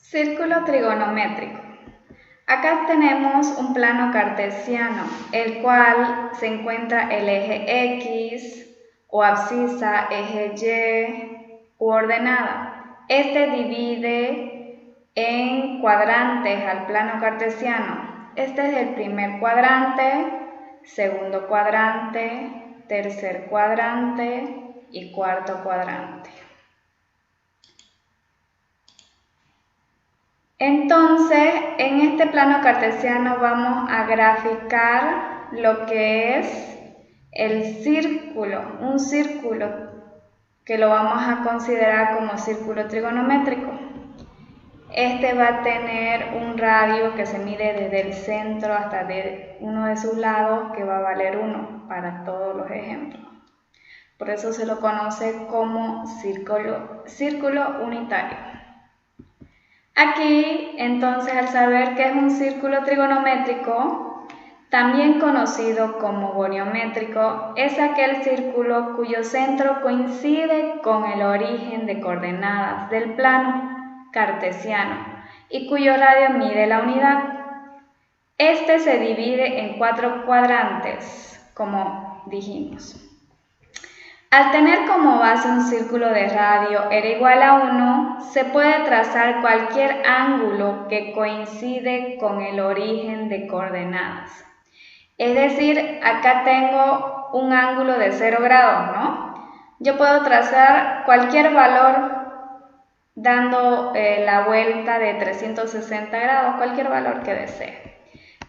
Círculo trigonométrico. Acá tenemos un plano cartesiano, el cual se encuentra el eje X o abscisa, eje Y u ordenada. Este divide en cuadrantes al plano cartesiano. Este es el primer cuadrante, segundo cuadrante, tercer cuadrante y cuarto cuadrante. Entonces, en este plano cartesiano vamos a graficar lo que es el círculo, un círculo que lo vamos a considerar como círculo trigonométrico. Este va a tener un radio que se mide desde el centro hasta de uno de sus lados, que va a valer 1 para todos los ejemplos. Por eso se lo conoce como círculo unitario. Aquí, entonces, al saber que es un círculo trigonométrico, también conocido como goniométrico, es aquel círculo cuyo centro coincide con el origen de coordenadas del plano cartesiano y cuyo radio mide la unidad. Este se divide en 4 cuadrantes, como dijimos. Al tener como base un círculo de radio r igual a 1, se puede trazar cualquier ángulo que coincide con el origen de coordenadas. Es decir, acá tengo un ángulo de 0 grados, ¿no? Yo puedo trazar cualquier valor dando la vuelta de 360 grados, cualquier valor que desee.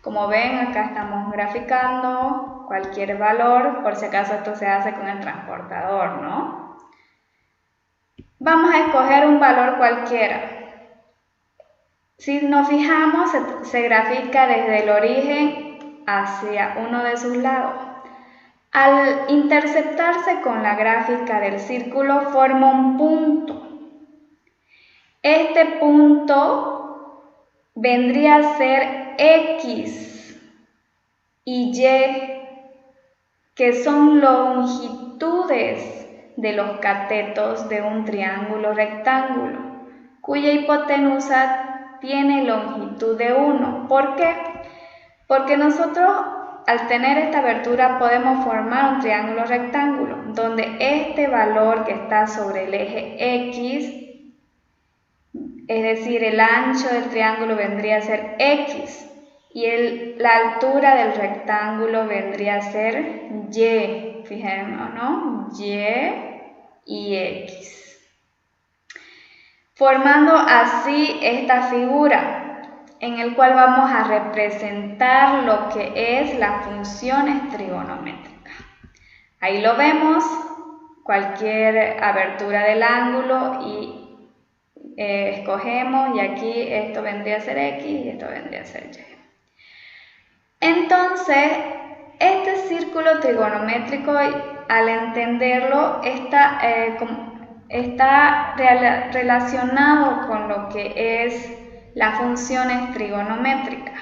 Como ven, acá estamos graficando cualquier valor, por si acaso esto se hace con el transportador, ¿no? Vamos a escoger un valor cualquiera. Si nos fijamos, se grafica desde el origen hacia uno de sus lados. Al interceptarse con la gráfica del círculo, forma un punto. Este punto vendría a ser X y Y, que son longitudes de los catetos de un triángulo rectángulo, cuya hipotenusa tiene longitud de 1. ¿Por qué? Porque nosotros, al tener esta abertura, podemos formar un triángulo rectángulo, donde este valor que está sobre el eje X, es decir, el ancho del triángulo vendría a ser X y la altura del rectángulo vendría a ser Y, fijémonos, ¿no? Y X. Formando así esta figura, en el cual vamos a representar lo que es las funciones trigonométricas. Ahí lo vemos, cualquier abertura del ángulo y escogemos, y aquí esto vendría a ser X y esto vendría a ser Y. Entonces, este círculo trigonométrico, al entenderlo, está relacionado con lo que es las funciones trigonométricas,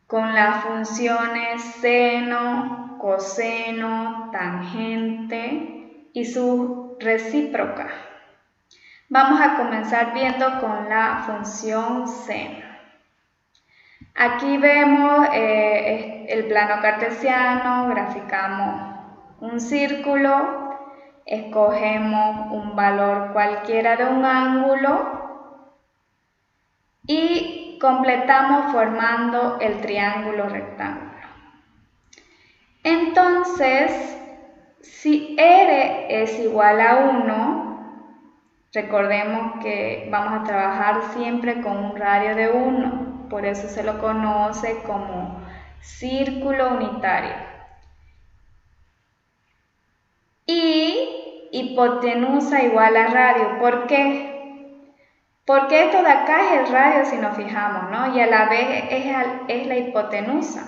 con las funciones seno, coseno, tangente y su recíproca. Vamos a comenzar viendo con la función seno. Aquí vemos el plano cartesiano, graficamos un círculo, escogemos un valor cualquiera de un ángulo y completamos formando el triángulo rectángulo. Entonces, si R es igual a 1, recordemos que vamos a trabajar siempre con un radio de 1, por eso se lo conoce como círculo unitario. Y hipotenusa igual a radio. ¿Por qué? Porque esto de acá es el radio si nos fijamos, ¿no? Y a la vez es la hipotenusa.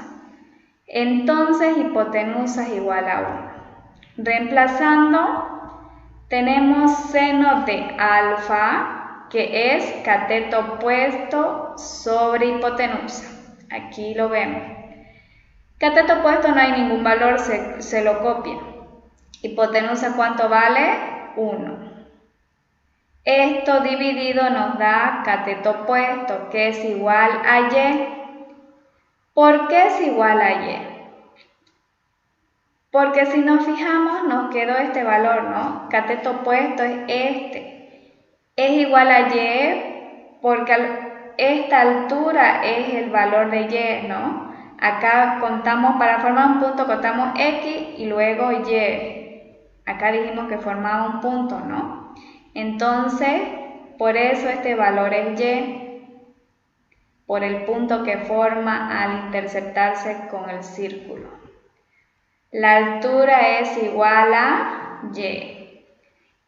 Entonces hipotenusa es igual a 1. Reemplazando, tenemos seno de alfa, que es cateto opuesto sobre hipotenusa. Aquí lo vemos. Cateto opuesto no hay ningún valor, se lo copia. Hipotenusa, ¿cuánto vale? 1. Esto dividido nos da cateto opuesto, que es igual a y. ¿Por qué es igual a y? Porque si nos fijamos nos quedó este valor, ¿no? Cateto opuesto es este. Es igual a y porque esta altura es el valor de y, ¿no? Acá contamos, para formar un punto contamos x y luego y. Acá dijimos que formaba un punto, ¿no? Entonces, por eso este valor es y, por el punto que forma al interceptarse con el círculo. La altura es igual a y.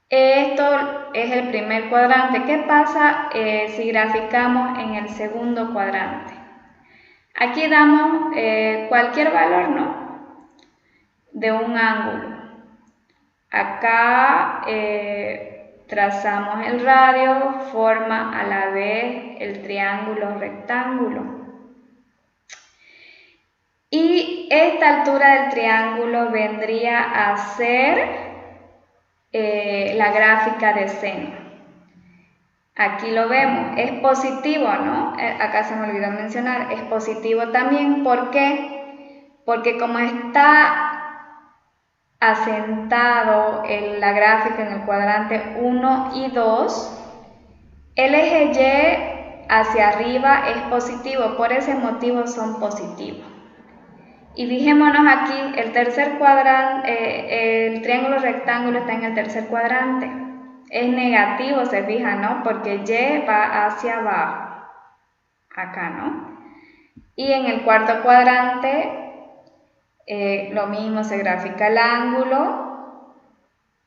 Esto es el primer cuadrante. ¿Qué pasa si graficamos en el segundo cuadrante? Aquí damos cualquier valor, ¿no? De un ángulo. Acá trazamos el radio, forma a la vez el triángulo rectángulo. Y esta altura del triángulo vendría a ser la gráfica de seno. Aquí lo vemos, es positivo, ¿no? Acá se me olvidó mencionar, es positivo también. ¿Por qué? Porque como está asentado la gráfica en el cuadrante 1 y 2, el eje Y hacia arriba es positivo, por ese motivo son positivos. Y fijémonos aquí, el tercer cuadrante, el triángulo rectángulo está en el tercer cuadrante. Es negativo, se fijan, ¿no? Porque Y va hacia abajo, acá, ¿no? Y en el cuarto cuadrante, lo mismo, se grafica el ángulo.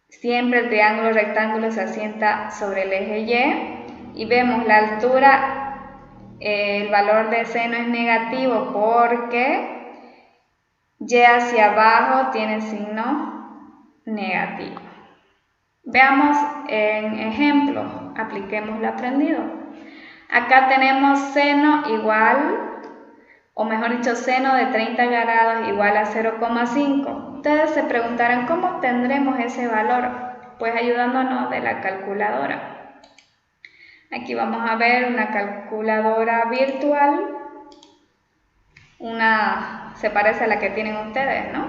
Siempre el triángulo rectángulo se asienta sobre el eje Y. Y vemos la altura, el valor de seno es negativo porque y hacia abajo tiene signo negativo. Veamos en ejemplo, apliquemos lo aprendido. Acá tenemos seno igual, o mejor dicho, seno de 30 grados igual a 0,5. Ustedes se preguntarán, ¿cómo obtendremos ese valor? Pues ayudándonos de la calculadora. Aquí vamos a ver una calculadora virtual. Se parece a la que tienen ustedes, ¿no?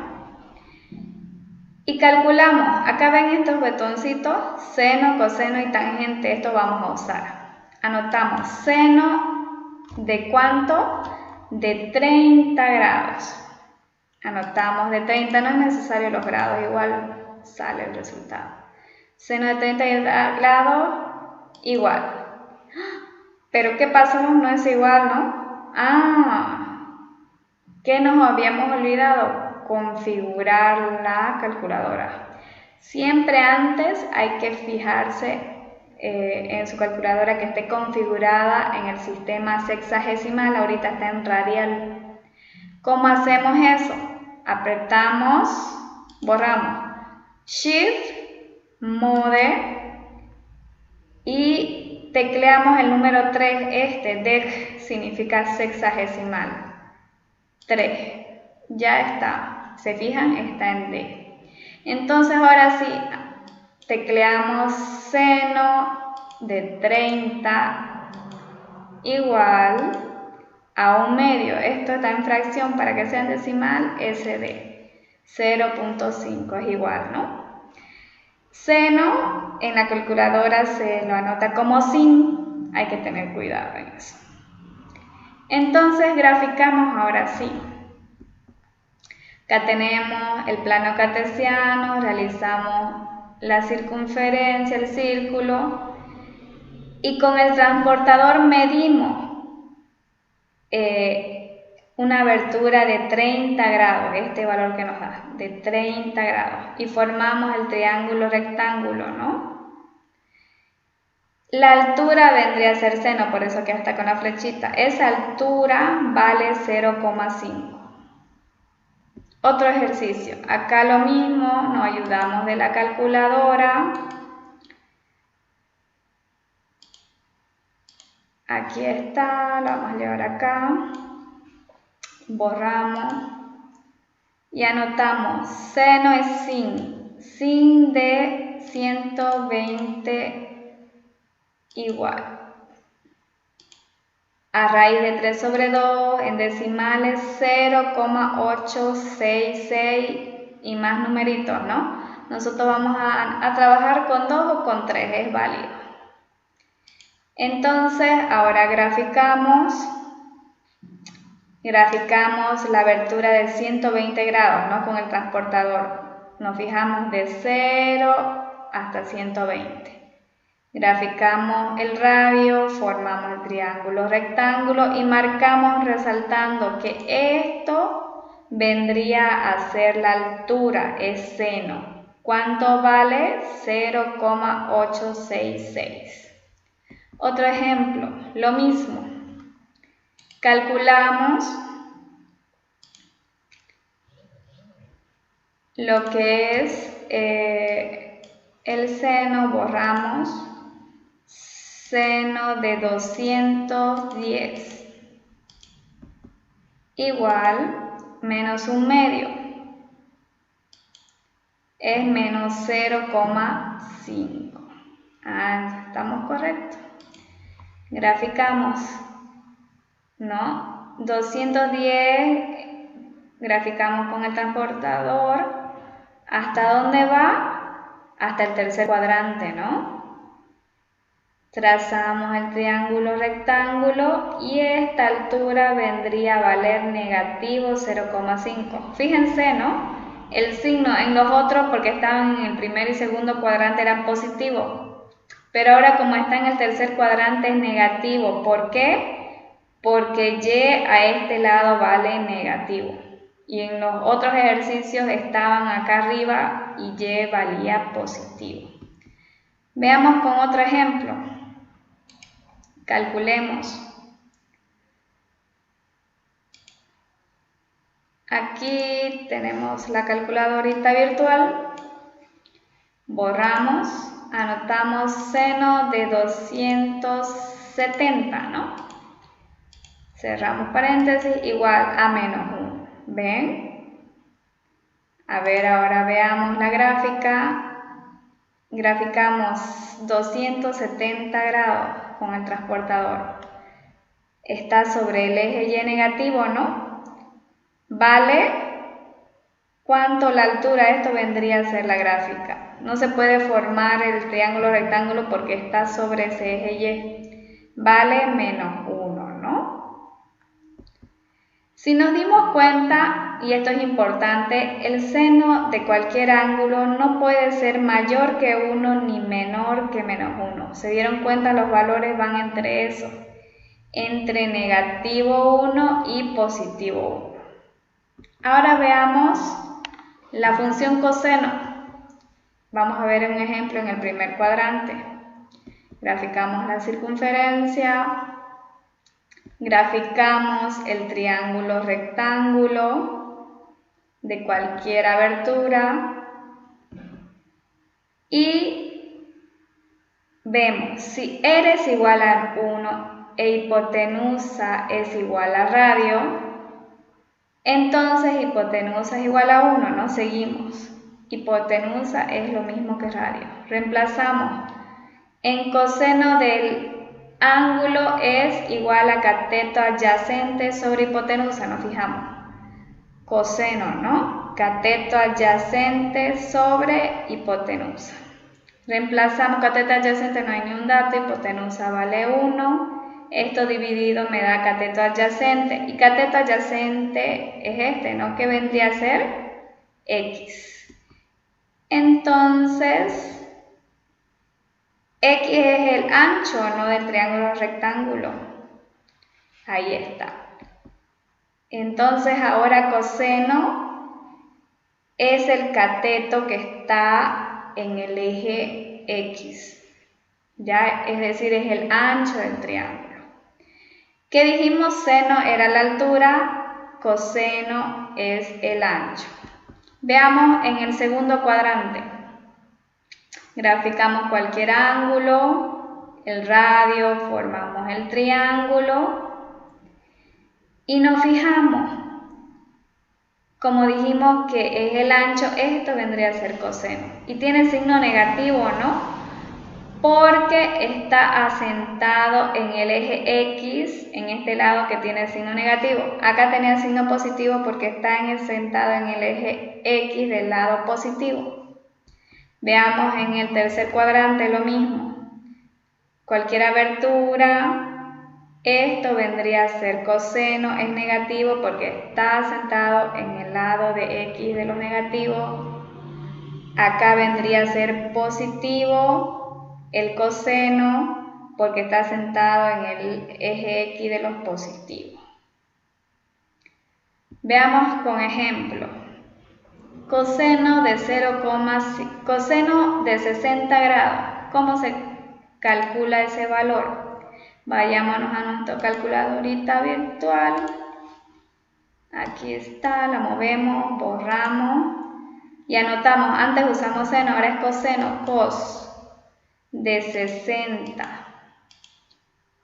Y calculamos, acá ven estos botoncitos, seno, coseno y tangente, esto vamos a usar. Anotamos seno de ¿cuánto? De 30 grados. Anotamos de 30, no es necesario los grados, igual sale el resultado. Seno de 30 grados, igual. Pero ¿qué pasó? No es igual, ¿no? ¿Qué nos habíamos olvidado? Configurar la calculadora. Siempre antes hay que fijarse en su calculadora que esté configurada en el sistema sexagesimal, ahorita está en radial. ¿Cómo hacemos eso? Apretamos, borramos Shift, Mode y tecleamos el número 3, DEC significa sexagesimal. 3, ya está, se fijan, está en D. Entonces ahora sí, tecleamos seno de 30 igual a 1/2. Esto está en fracción, para que sea en decimal, SD. 0.5 es igual, ¿no? Seno en la calculadora se lo anota como sin, hay que tener cuidado en eso. Entonces graficamos ahora sí. Acá tenemos el plano cartesiano, realizamos la circunferencia, el círculo, y con el transportador medimos una abertura de 30 grados, este valor que nos da, de 30 grados, y formamos el triángulo rectángulo, ¿no? La altura vendría a ser seno, por eso que está con la flechita. Esa altura vale 0,5. Otro ejercicio. Acá lo mismo, nos ayudamos de la calculadora. Aquí está, lo vamos a llevar acá. Borramos. Y anotamos, seno es sin de 120 igual a raíz de 3 sobre 2 en decimales 0,866 y más numeritos, ¿no? Nosotros vamos a trabajar con 2 o con 3, es válido. Entonces, ahora graficamos la abertura de 120 grados, ¿no? Con el transportador. Nos fijamos de 0 hasta 120. Graficamos el radio, formamos el triángulo rectángulo y marcamos resaltando que esto vendría a ser la altura, es seno. ¿Cuánto vale? 0,866. Otro ejemplo, lo mismo. Calculamos lo que es el seno, borramos seno de 210 igual menos 1/2 es menos 0,5. Estamos correctos. Graficamos, ¿no? 210, graficamos con el transportador. ¿Hasta dónde va? Hasta el tercer cuadrante, ¿no? Trazamos el triángulo rectángulo y esta altura vendría a valer negativo 0,5. Fíjense, ¿no? El signo en los otros, porque estaban en el primer y segundo cuadrante, eran positivos. Pero ahora, como está en el tercer cuadrante, es negativo. ¿Por qué? Porque Y a este lado vale negativo. Y en los otros ejercicios estaban acá arriba y Y valía positivo. Veamos con otro ejemplo. Calculemos. Aquí tenemos la calculadorita virtual. Borramos, anotamos seno de 270, ¿no? Cerramos paréntesis, igual a menos 1. ¿Ven? A ver, ahora veamos la gráfica. Graficamos 270 grados con el transportador. Está sobre el eje Y negativo, ¿no? ¿Vale? ¿Cuánto la altura? Esto vendría a ser la gráfica. No se puede formar el triángulo rectángulo porque está sobre ese eje Y. Vale menos 1, ¿no? Si nos dimos cuenta, y esto es importante, el seno de cualquier ángulo no puede ser mayor que 1 ni menor que menos 1. ¿Se dieron cuenta? Los valores van entre eso, entre negativo 1 y positivo 1. Ahora veamos la función coseno. Vamos a ver un ejemplo en el primer cuadrante. Graficamos la circunferencia. Graficamos el triángulo rectángulo de cualquier abertura y vemos si R es igual a 1 e hipotenusa es igual a radio, entonces hipotenusa es igual a 1, ¿no? Seguimos. Hipotenusa es lo mismo que radio. Reemplazamos. En coseno del ángulo es igual a cateto adyacente sobre hipotenusa, nos fijamos. Coseno, ¿no? Cateto adyacente sobre hipotenusa. Reemplazamos cateto adyacente, no hay ni un dato, hipotenusa vale 1. Esto dividido me da cateto adyacente. Y cateto adyacente es este, ¿no? Que vendría a ser X. Entonces, X es el ancho, ¿no? Del triángulo rectángulo. Ahí está. Entonces ahora coseno es el cateto que está en el eje X. Ya, es decir, es el ancho del triángulo. ¿Qué dijimos? Seno era la altura, coseno es el ancho. Veamos en el segundo cuadrante. Graficamos cualquier ángulo, el radio, formamos el triángulo y nos fijamos. Como dijimos que es el ancho, esto vendría a ser coseno. Y tiene signo negativo, ¿no? porque está asentado en el eje X, en este lado que tiene signo negativo. Acá tenía signo positivo porque está asentado en el eje X del lado positivo. Veamos en el tercer cuadrante lo mismo. Cualquier abertura, esto vendría a ser coseno, es negativo porque está asentado en el lado de X de lo negativo. Acá vendría a ser positivo el coseno porque está sentado en el eje X de los positivos. Veamos con ejemplo. Coseno de 60 grados. ¿Cómo se calcula ese valor? Vayámonos a nuestra calculadorita virtual. Aquí está, la movemos, borramos y anotamos. Antes usamos seno, ahora es coseno. Cos de 60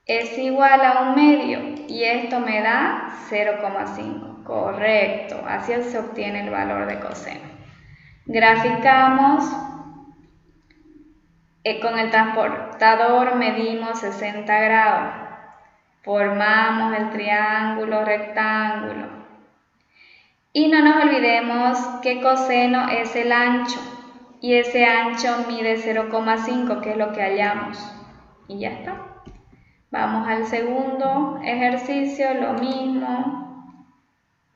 es igual a 1/2 y esto me da 0,5. Correcto, así se obtiene el valor de coseno. Graficamos, con el transportador medimos 60 grados, formamos el triángulo rectángulo y no nos olvidemos que coseno es el ancho. Y ese ancho mide 0,5, que es lo que hallamos. Y ya está. Vamos al segundo ejercicio, lo mismo.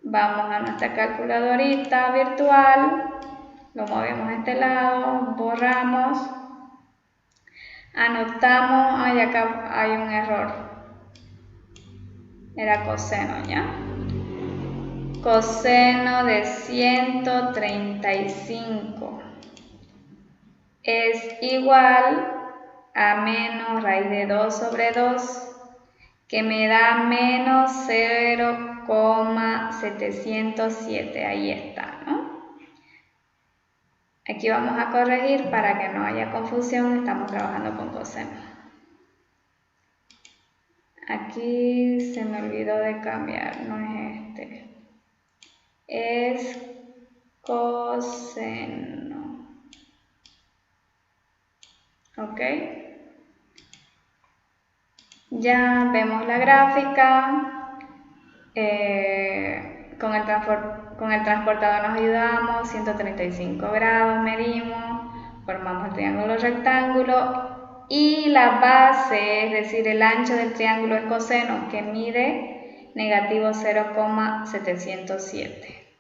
Vamos a nuestra calculadorita virtual. Lo movemos a este lado, borramos. Anotamos, ay, acá hay un error. Era coseno, ¿ya? Coseno de 135. Es igual a menos raíz de 2 sobre 2, que me da menos 0,707. Ahí está, ¿no? Aquí vamos a corregir para que no haya confusión, estamos trabajando con coseno. Aquí se me olvidó de cambiar, no es este. Es coseno. ¿Ok? Ya vemos la gráfica. Con el transportador nos ayudamos, 135 grados medimos, formamos el triángulo rectángulo y la base, es decir, el ancho del triángulo es coseno, que mide negativo 0,707.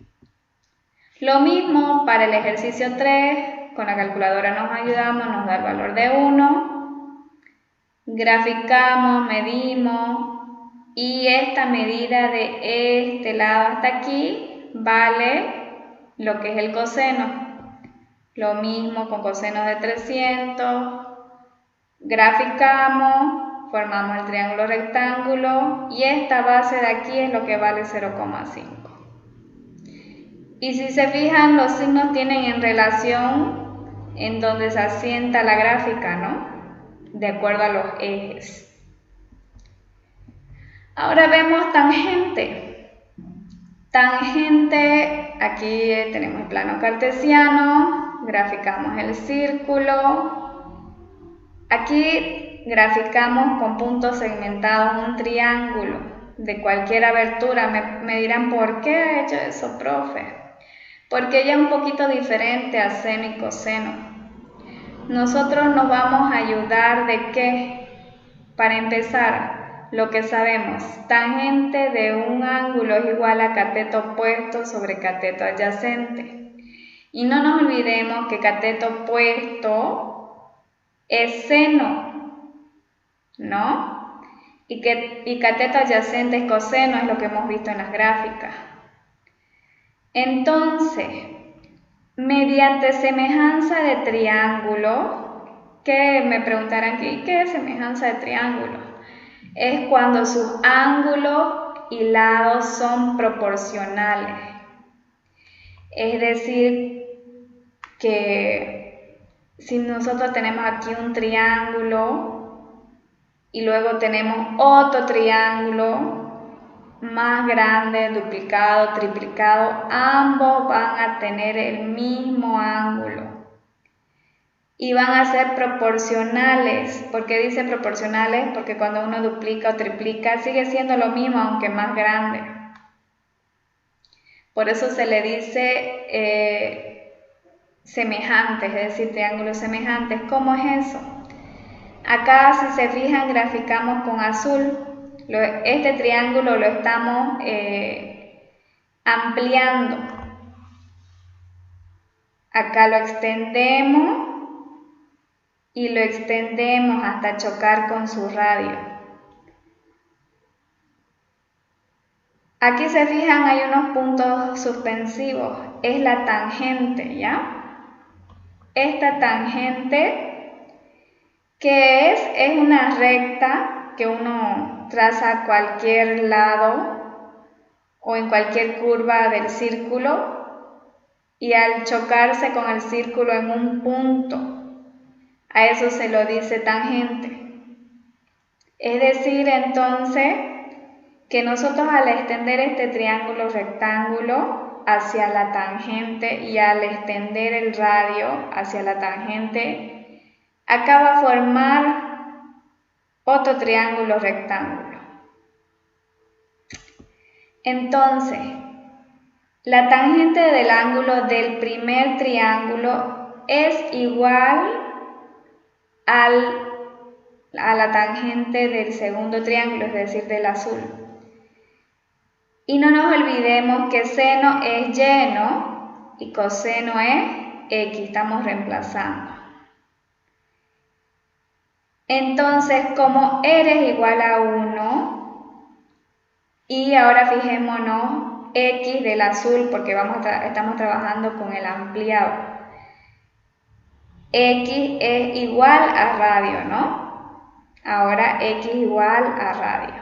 Lo mismo para el ejercicio 3. Con la calculadora nos ayudamos, nos da el valor de 1, graficamos, medimos y esta medida de este lado hasta aquí vale lo que es el coseno. Lo mismo con coseno de 300, graficamos, formamos el triángulo rectángulo y esta base de aquí es lo que vale 0,5. Y si se fijan, los signos tienen en relación en donde se asienta la gráfica, ¿no? De acuerdo a los ejes. Ahora vemos tangente. Tangente, aquí tenemos el plano cartesiano, graficamos el círculo. Aquí graficamos con puntos segmentados un triángulo de cualquier abertura. Me dirán, ¿por qué ha hecho eso, profe? Porque ella es un poquito diferente a seno y coseno. Nosotros nos vamos a ayudar de qué. Para empezar, lo que sabemos, tangente de un ángulo es igual a cateto opuesto sobre cateto adyacente. Y no nos olvidemos que cateto opuesto es seno, ¿no? Y cateto adyacente es coseno, es lo que hemos visto en las gráficas. Entonces, mediante semejanza de triángulo, que me preguntarán aquí, ¿qué es semejanza de triángulo? Es cuando sus ángulos y lados son proporcionales. Es decir, que si nosotros tenemos aquí un triángulo y luego tenemos otro triángulo más grande, duplicado, triplicado, ambos van a tener el mismo ángulo. y van a ser proporcionales. ¿Por qué dice proporcionales? Porque cuando uno duplica o triplica sigue siendo lo mismo, aunque más grande. Por eso se le dice semejantes, es decir, triángulos semejantes. ¿Cómo es eso? Acá, si se fijan, graficamos con azul. Este triángulo lo estamos ampliando. Acá lo extendemos y lo extendemos hasta chocar con su radio. Aquí se fijan, hay unos puntos suspensivos. Es la tangente, ¿ya? Esta tangente, ¿qué es? Es una recta que uno traza a cualquier lado o en cualquier curva del círculo y al chocarse con el círculo en un punto, a eso se lo dice tangente. Es decir, entonces, que nosotros al extender este triángulo rectángulo hacia la tangente y al extender el radio hacia la tangente, acá va a formar otro triángulo rectángulo. Entonces, la tangente del ángulo del primer triángulo es igual a la tangente del segundo triángulo, es decir, del azul. Y no nos olvidemos que seno es y, ¿no? Y coseno es x, estamos reemplazando. Entonces, como r es igual a 1, y ahora fijémonos x del azul, porque estamos trabajando con el ampliado. X es igual a radio, ¿no? Ahora x igual a radio.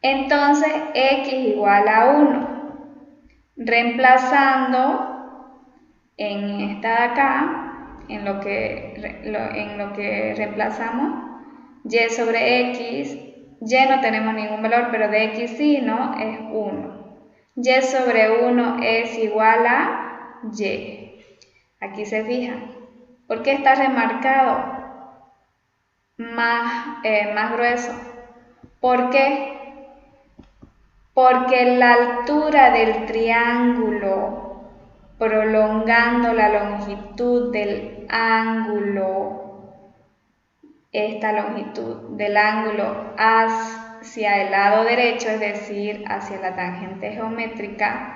Entonces, x igual a 1. Reemplazando en esta de acá, en lo que reemplazamos, y sobre x, y no tenemos ningún valor, pero de x sí, ¿no? Es 1. Y sobre 1 es igual a y. Aquí se fijan. ¿Por qué está remarcado más grueso? ¿Por qué? Porque la altura del triángulo, prolongando la longitud del ángulo, esta longitud del ángulo hacia el lado derecho, es decir, hacia la tangente geométrica,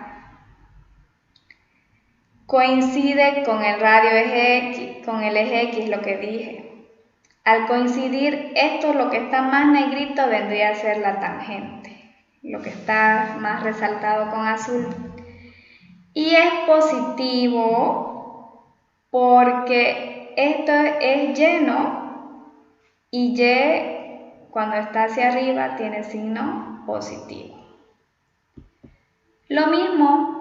coincide con el radio eje X, con el eje X, lo que dije. Al coincidir, esto, lo que está más negrito, vendría a ser la tangente, lo que está más resaltado con azul. Y es positivo porque esto es lleno y y cuando está hacia arriba tiene signo positivo. Lo mismo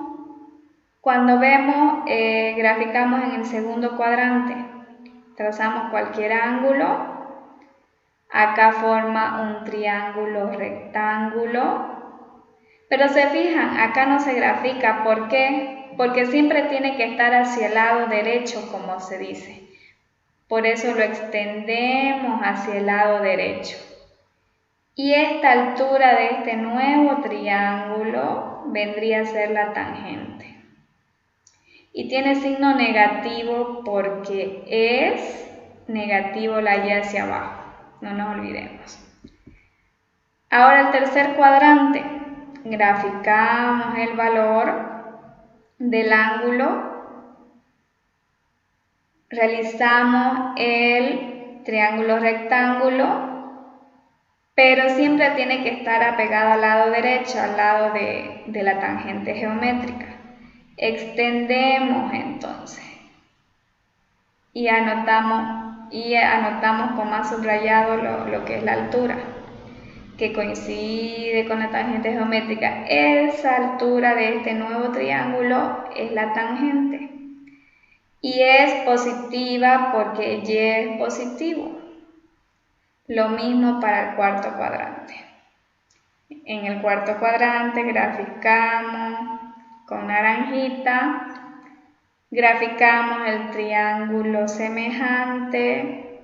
cuando vemos, graficamos en el segundo cuadrante, trazamos cualquier ángulo. Acá forma un triángulo rectángulo, pero se fijan, acá no se grafica. ¿Por qué? Porque siempre tiene que estar hacia el lado derecho, como se dice. Por eso lo extendemos hacia el lado derecho. Y esta altura de este nuevo triángulo vendría a ser la tangente. Y tiene signo negativo porque es negativo la y hacia abajo. No nos olvidemos. Ahora el tercer cuadrante, graficamos el valor del ángulo, realizamos el triángulo rectángulo, pero siempre tiene que estar apegado al lado derecho, al lado de la tangente geométrica. Extendemos entonces y anotamos con más subrayado lo que es la altura, que coincide con la tangente geométrica. Esa altura de este nuevo triángulo es la tangente y es positiva porque y es positivo. Lo mismo para el cuarto cuadrante. En el cuarto cuadrante graficamos con naranjita Graficamos el triángulo semejante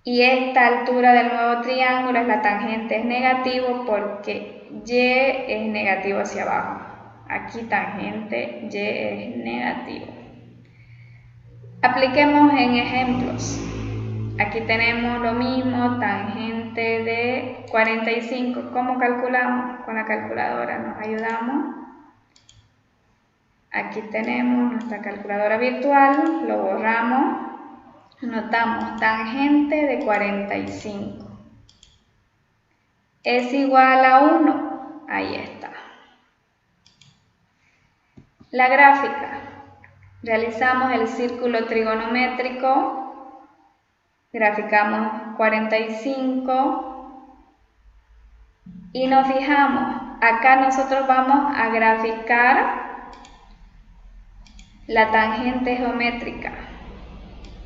y esta altura del nuevo triángulo es la tangente es negativo porque y es negativo hacia abajo. Aquí tangente y es negativo. Apliquemos en ejemplos. Aquí tenemos lo mismo, tangente de 45. ¿Cómo calculamos? Con la calculadora nos ayudamos. Aquí tenemos nuestra calculadora virtual, lo borramos, anotamos tangente de 45. Es igual a 1, ahí está. La gráfica. Realizamos el círculo trigonométrico, graficamos 45 y nos fijamos, acá nosotros vamos a graficar la tangente geométrica.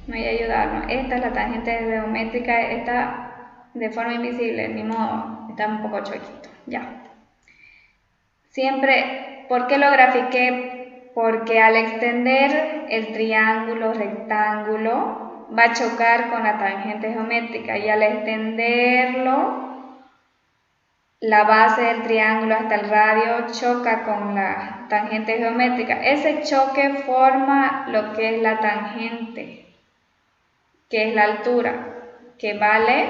Me voy a ayudarnos. Esta es la tangente geométrica, está de forma invisible, ni modo, está un poco chuequito. Ya. Siempre, ¿por qué lo grafiqué? Porque al extender el triángulo rectángulo va a chocar con la tangente geométrica y al extenderlo la base del triángulo hasta el radio choca con la tangente geométrica. Ese choque forma lo que es la tangente, que es la altura, que vale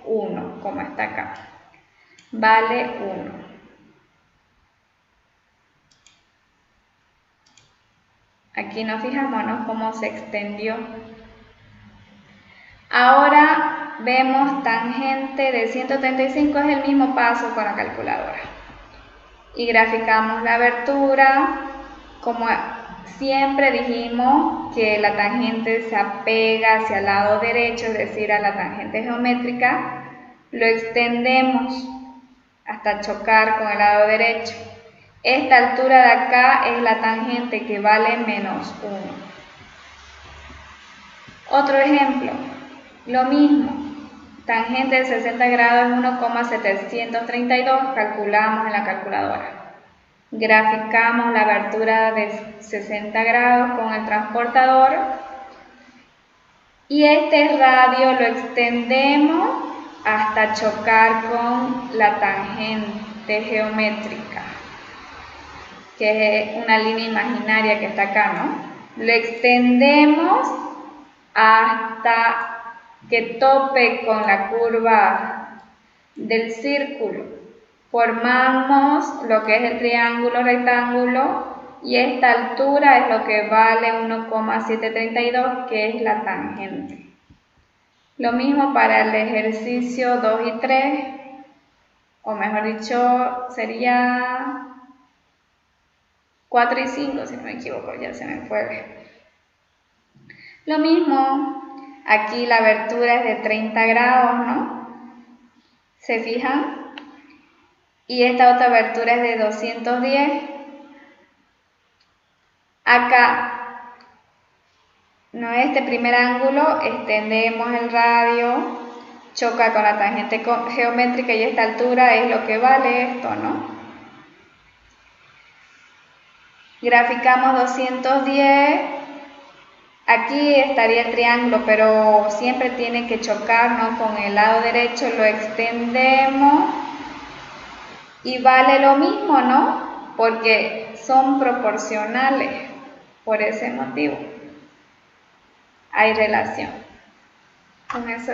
1, como está acá. Vale 1. Aquí nos fijamos, ¿no?, cómo se extendió. Ahora vemos tangente de 135, es el mismo paso con la calculadora. Y graficamos la abertura. Como siempre dijimos que la tangente se apega hacia el lado derecho, es decir, a la tangente geométrica, lo extendemos hasta chocar con el lado derecho. Esta altura de acá es la tangente que vale menos 1. Otro ejemplo. Lo mismo, tangente de 60 grados es 1,732, calculamos en la calculadora. Graficamos la abertura de 60 grados con el transportador y este radio lo extendemos hasta chocar con la tangente geométrica, que es una línea imaginaria que está acá, ¿no? Lo extendemos hasta que tope con la curva del círculo. Formamos lo que es el triángulo rectángulo y esta altura es lo que vale 1,732, que es la tangente. Lo mismo para el ejercicio 2 y 3, o mejor dicho, sería 4 y 5, si no me equivoco, ya se me fue. Lo mismo. Aquí la abertura es de 30 grados, ¿no? ¿Se fijan? Y esta otra abertura es de 210. Acá, ¿no?, este primer ángulo, extendemos el radio, choca con la tangente geométrica y esta altura es lo que vale esto, ¿no? Graficamos 210. Aquí estaría el triángulo, pero siempre tiene que chocar, ¿no?, con el lado derecho, lo extendemos y vale lo mismo, ¿no?, porque son proporcionales, por ese motivo hay relación. Con eso